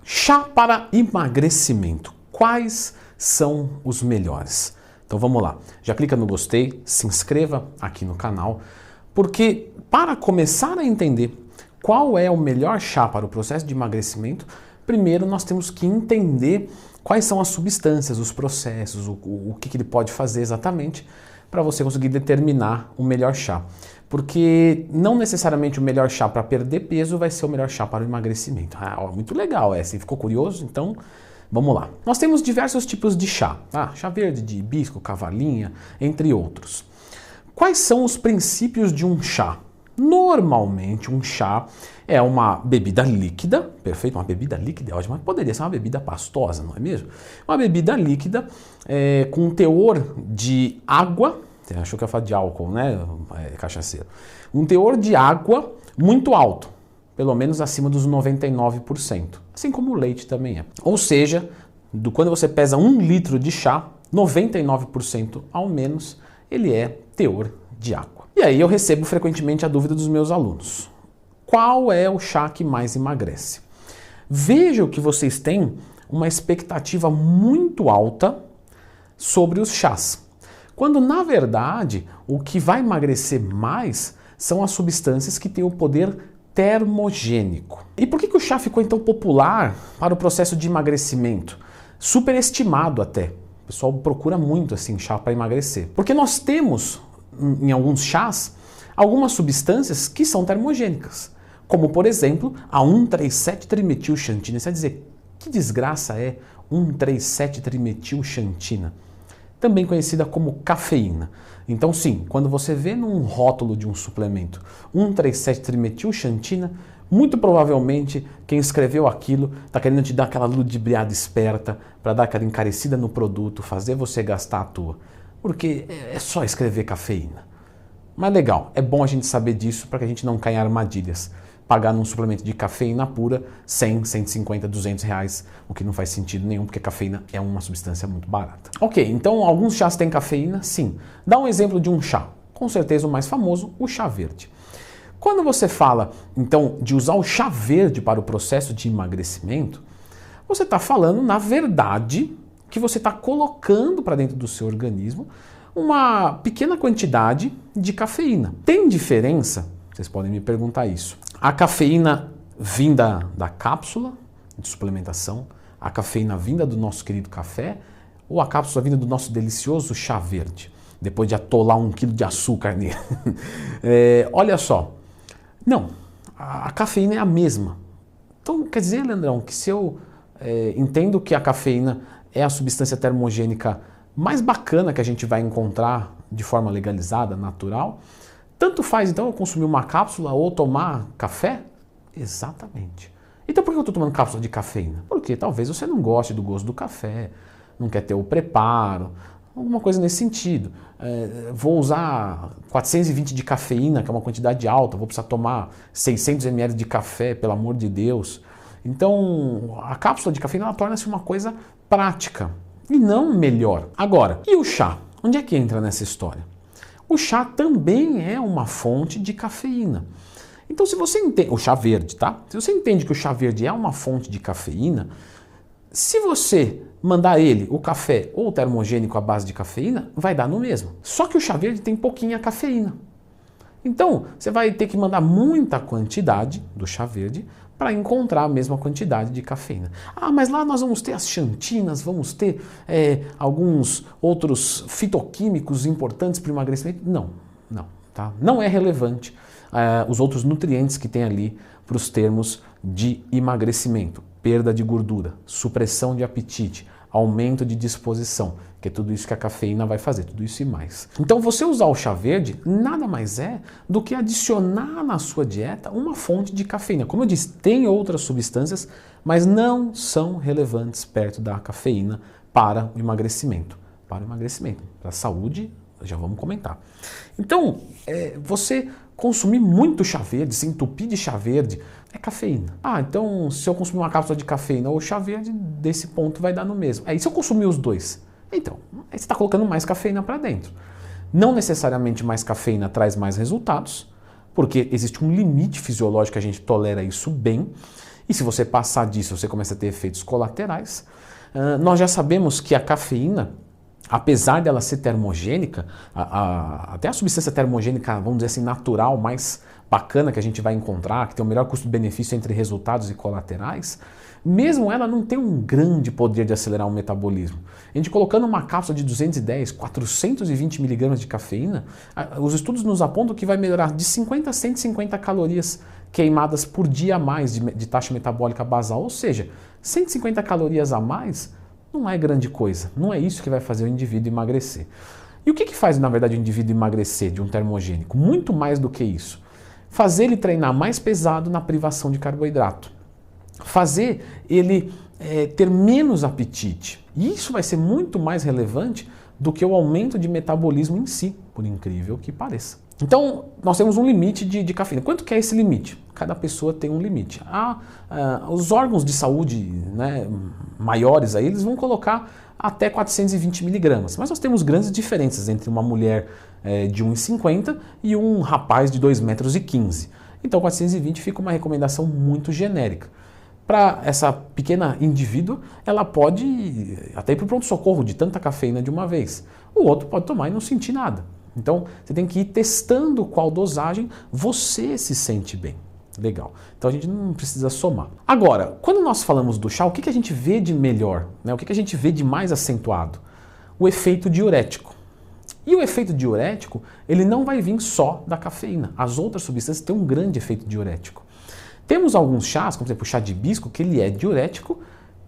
Chá para emagrecimento. Quais são os melhores? Então vamos lá. Já clica no gostei, se inscreva aqui no canal, porque para começar a entender qual é o melhor chá para o processo de emagrecimento, primeiro nós temos que entender quais são as substâncias, os processos, o que ele pode fazer exatamente para você conseguir determinar o melhor chá. Porque não necessariamente o melhor chá para perder peso vai ser o melhor chá para o emagrecimento. Muito legal essa. Ficou curioso? Então, vamos lá. Nós temos diversos tipos de chá. Chá verde, de hibisco, cavalinha, entre outros. Quais são os princípios de um chá? Normalmente, um chá é uma bebida líquida, perfeito, uma bebida líquida é ótima, mas poderia ser uma bebida pastosa, não é mesmo? Uma bebida líquida com um teor de água. Você achou que eu ia falar de álcool, né, cachaceiro? Um teor de água muito alto, pelo menos acima dos 99%, assim como o leite também é. Ou seja, quando você pesa 1 litro de chá, 99% ao menos ele é teor de água. E aí eu recebo frequentemente a dúvida dos meus alunos. Qual é o chá que mais emagrece? Vejo que vocês têm uma expectativa muito alta sobre os chás, quando na verdade o que vai emagrecer mais são as substâncias que têm o poder termogênico. E por que o chá ficou então popular para o processo de emagrecimento? Superestimado até. O pessoal procura muito assim chá para emagrecer. Porque nós temos em alguns chás algumas substâncias que são termogênicas, como por exemplo a 1,3,7-trimetilxantina. Você vai dizer, que desgraça é 1,3,7-trimetilxantina? Também conhecida como cafeína. Então sim, quando você vê num rótulo de um suplemento 1,3,7-trimetilxantina, muito provavelmente quem escreveu aquilo está querendo te dar aquela ludibriada esperta para dar aquela encarecida no produto, fazer você gastar à toa. Porque é só escrever cafeína. Mas legal, é bom a gente saber disso para que a gente não caia em armadilhas. Pagar num suplemento de cafeína pura 100, 150, 200 reais, o que não faz sentido nenhum, porque cafeína é uma substância muito barata. Ok, então alguns chás têm cafeína? Sim. Dá um exemplo de um chá. Com certeza o mais famoso, o chá verde. Quando você fala, então, de usar o chá verde para o processo de emagrecimento, você está falando, na verdade, que você está colocando para dentro do seu organismo uma pequena quantidade de cafeína. Tem diferença? Vocês podem me perguntar isso. A cafeína vinda da cápsula de suplementação, a cafeína vinda do nosso querido café ou a cápsula vinda do nosso delicioso chá verde, depois de atolar 1 quilo de açúcar nele. Olha só, não, a cafeína é a mesma. Então quer dizer, Leandrão, que se eu entendo que a cafeína é a substância termogênica mais bacana que a gente vai encontrar de forma legalizada, natural, tanto faz então eu consumir uma cápsula ou tomar café? Exatamente. Então por que eu estou tomando cápsula de cafeína? Porque talvez você não goste do gosto do café, não quer ter o preparo, alguma coisa nesse sentido. Vou usar 420 de cafeína, que é uma quantidade alta, vou precisar tomar 600 ml de café, pelo amor de Deus. Então a cápsula de cafeína ela torna-se uma coisa prática e não melhor. Agora, e o chá? Onde é que entra nessa história? O chá também é uma fonte de cafeína. Então se você entende, o chá verde, tá? Se você entende que o chá verde é uma fonte de cafeína, se você mandar ele, o café ou o termogênico à base de cafeína, vai dar no mesmo. Só que o chá verde tem pouquinha cafeína. Então você vai ter que mandar muita quantidade do chá verde para encontrar a mesma quantidade de cafeína. Mas lá nós vamos ter as xantinas, vamos ter alguns outros fitoquímicos importantes para o emagrecimento. Não, tá? Não é relevante os outros nutrientes que tem ali para os termos de emagrecimento. Perda de gordura, supressão de apetite, aumento de disposição, que é tudo isso que a cafeína vai fazer, tudo isso e mais. Então você usar o chá verde nada mais é do que adicionar na sua dieta uma fonte de cafeína. Como eu disse, tem outras substâncias, mas não são relevantes perto da cafeína para o emagrecimento. Para a saúde, já vamos comentar. Então, você consumir muito chá verde, se entupir de chá verde, é cafeína. Então se eu consumir uma cápsula de cafeína ou chá verde, desse ponto vai dar no mesmo. Aí se eu consumir os dois, então, aí você está colocando mais cafeína para dentro. Não necessariamente mais cafeína traz mais resultados, porque existe um limite fisiológico que a gente tolera isso bem, E se você passar disso, você começa a ter efeitos colaterais. Nós já sabemos que a cafeína, apesar dela ser termogênica, até a substância termogênica, vamos dizer assim, natural, mais bacana que a gente vai encontrar, que tem o melhor custo-benefício entre resultados e colaterais, mesmo ela não tem um grande poder de acelerar o metabolismo. A gente colocando uma cápsula de 210, 420 miligramas de cafeína, os estudos nos apontam que vai melhorar de 50 a 150 calorias queimadas por dia a mais de taxa metabólica basal, ou seja, 150 calorias a mais não é grande coisa, não é isso que vai fazer o indivíduo emagrecer. E o que faz, na verdade, o indivíduo emagrecer de um termogênico? Muito mais do que isso. Fazer ele treinar mais pesado na privação de carboidrato. Fazer ele ter menos apetite. E isso vai ser muito mais relevante do que o aumento de metabolismo em si, por incrível que pareça. Então, nós temos um limite de cafeína. Quanto que é esse limite? Cada pessoa tem um limite. Os órgãos de saúde, né, maiores aí, eles vão colocar até 420 miligramas. Mas nós temos grandes diferenças entre uma mulher de 1,50 e um rapaz de 2,15 metros. Então 420 fica uma recomendação muito genérica. Para essa pequena indivídua, ela pode até ir para o pronto-socorro de tanta cafeína de uma vez. O outro pode tomar e não sentir nada. Então você tem que ir testando qual dosagem você se sente bem. Legal. Então a gente não precisa somar. Agora, quando nós falamos do chá, o que a gente vê de melhor? Né? O que a gente vê de mais acentuado? O efeito diurético. E o efeito diurético, ele não vai vir só da cafeína. As outras substâncias têm um grande efeito diurético. Temos alguns chás, como por exemplo o chá de hibisco, que ele é diurético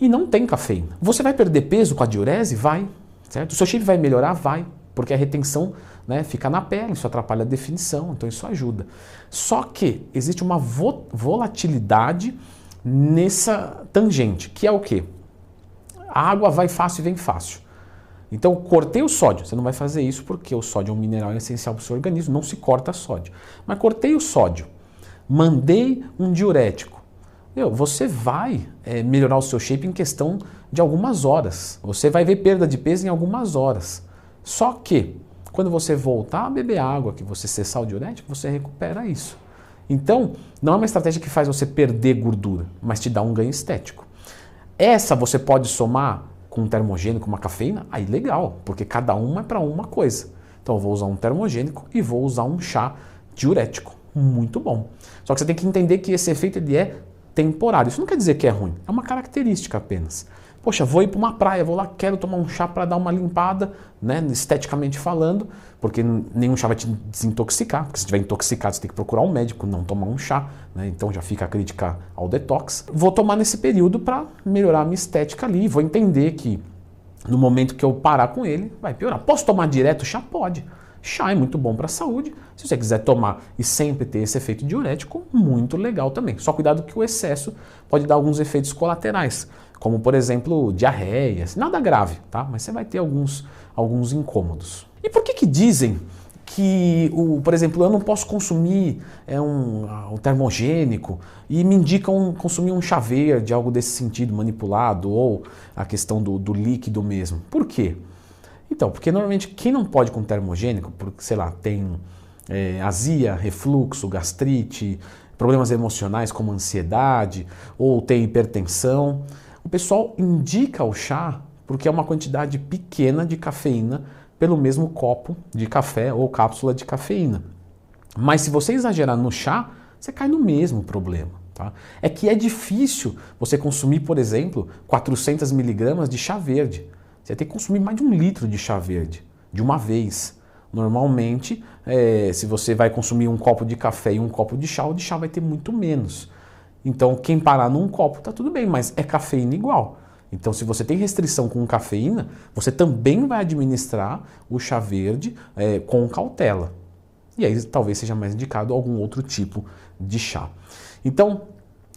e não tem cafeína. Você vai perder peso com a diurese? Vai. Certo? O seu shape vai melhorar? Vai. Porque a retenção, né, fica na pele, isso atrapalha a definição, então isso ajuda. Só que existe uma volatilidade nessa tangente, que é o quê? A água vai fácil e vem fácil. Então, cortei o sódio. Você não vai fazer isso porque o sódio é um mineral essencial para o seu organismo, não se corta sódio. Mas cortei o sódio, mandei um diurético. Você vai melhorar o seu shape em questão de algumas horas. Você vai ver perda de peso em algumas horas. Só que, quando você voltar a beber água, que você cessar o diurético, você recupera isso. Então, não é uma estratégia que faz você perder gordura, mas te dá um ganho estético. Essa você pode somar com um termogênico, uma cafeína, aí legal, porque cada uma é para uma coisa. Então eu vou usar um termogênico e vou usar um chá diurético. Muito bom. Só que você tem que entender que esse efeito ele é temporário. Isso não quer dizer que é ruim, é uma característica apenas. Poxa, vou ir para uma praia, vou lá, quero tomar um chá para dar uma limpada, né, esteticamente falando, porque nenhum chá vai te desintoxicar, porque se estiver intoxicado você tem que procurar um médico, não tomar um chá, né, então já fica a crítica ao detox. Vou tomar nesse período para melhorar a minha estética ali, vou entender que no momento que eu parar com ele, vai piorar. Posso tomar direto chá? Pode. Chá é muito bom para a saúde. Se você quiser tomar e sempre ter esse efeito diurético, muito legal também. Só cuidado que o excesso pode dar alguns efeitos colaterais, como por exemplo diarreias, nada grave, tá? Mas você vai ter alguns incômodos. E por que dizem que, por exemplo, eu não posso consumir um termogênico e me indicam consumir um chá verde, algo desse sentido, manipulado, ou a questão do líquido mesmo? Por quê? Então, porque normalmente quem não pode com termogênico, porque, sei lá, tem azia, refluxo, gastrite, problemas emocionais como ansiedade, ou tem hipertensão, o pessoal indica o chá porque é uma quantidade pequena de cafeína pelo mesmo copo de café ou cápsula de cafeína. Mas se você exagerar no chá, você cai no mesmo problema. Tá? É que é difícil você consumir, por exemplo, 400 miligramas de chá verde. Você tem que consumir mais de 1 litro de chá verde, de uma vez. Normalmente, se você vai consumir um copo de café e um copo de chá, o de chá vai ter muito menos. Então, quem parar num copo tá tudo bem, mas é cafeína igual. Então, se você tem restrição com cafeína, você também vai administrar o chá verde com cautela. E aí talvez seja mais indicado algum outro tipo de chá. Então,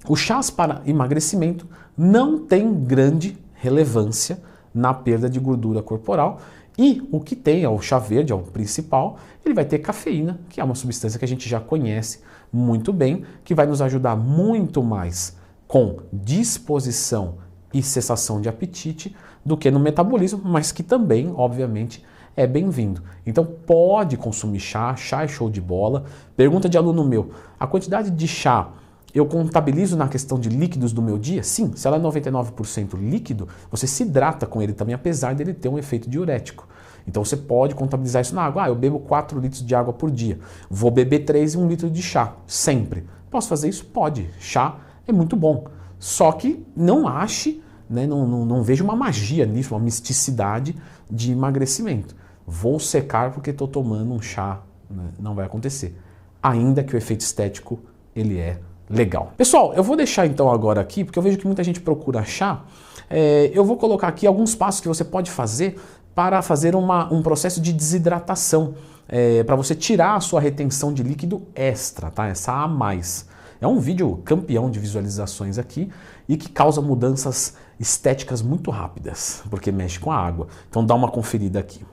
os chás para emagrecimento não têm grande relevância na perda de gordura corporal. E o que tem é o chá verde, é o principal, ele vai ter cafeína, que é uma substância que a gente já conhece muito bem, que vai nos ajudar muito mais com disposição e cessação de apetite do que no metabolismo, mas que também, obviamente, é bem-vindo. Então pode consumir chá, chá é show de bola. Pergunta de aluno meu, a quantidade de chá Eu contabilizo na questão de líquidos do meu dia? Sim, se ela é 99% líquido, você se hidrata com ele também, apesar dele ter um efeito diurético. Então você pode contabilizar isso na água. Eu bebo 4 litros de água por dia. Vou beber 3 e 1 litro de chá, sempre. Posso fazer isso? Pode. Chá é muito bom. Só que não ache, né, não vejo uma magia nisso, uma misticidade de emagrecimento. Vou secar porque estou tomando um chá, né? Não vai acontecer. Ainda que o efeito estético, ele é legal. Pessoal, eu vou deixar então agora aqui, porque eu vejo que muita gente procura chá. Eu vou colocar aqui alguns passos que você pode fazer para fazer um processo de desidratação, para você tirar a sua retenção de líquido extra, tá? Essa a mais. É um vídeo campeão de visualizações aqui e que causa mudanças estéticas muito rápidas, porque mexe com a água. Então dá uma conferida aqui.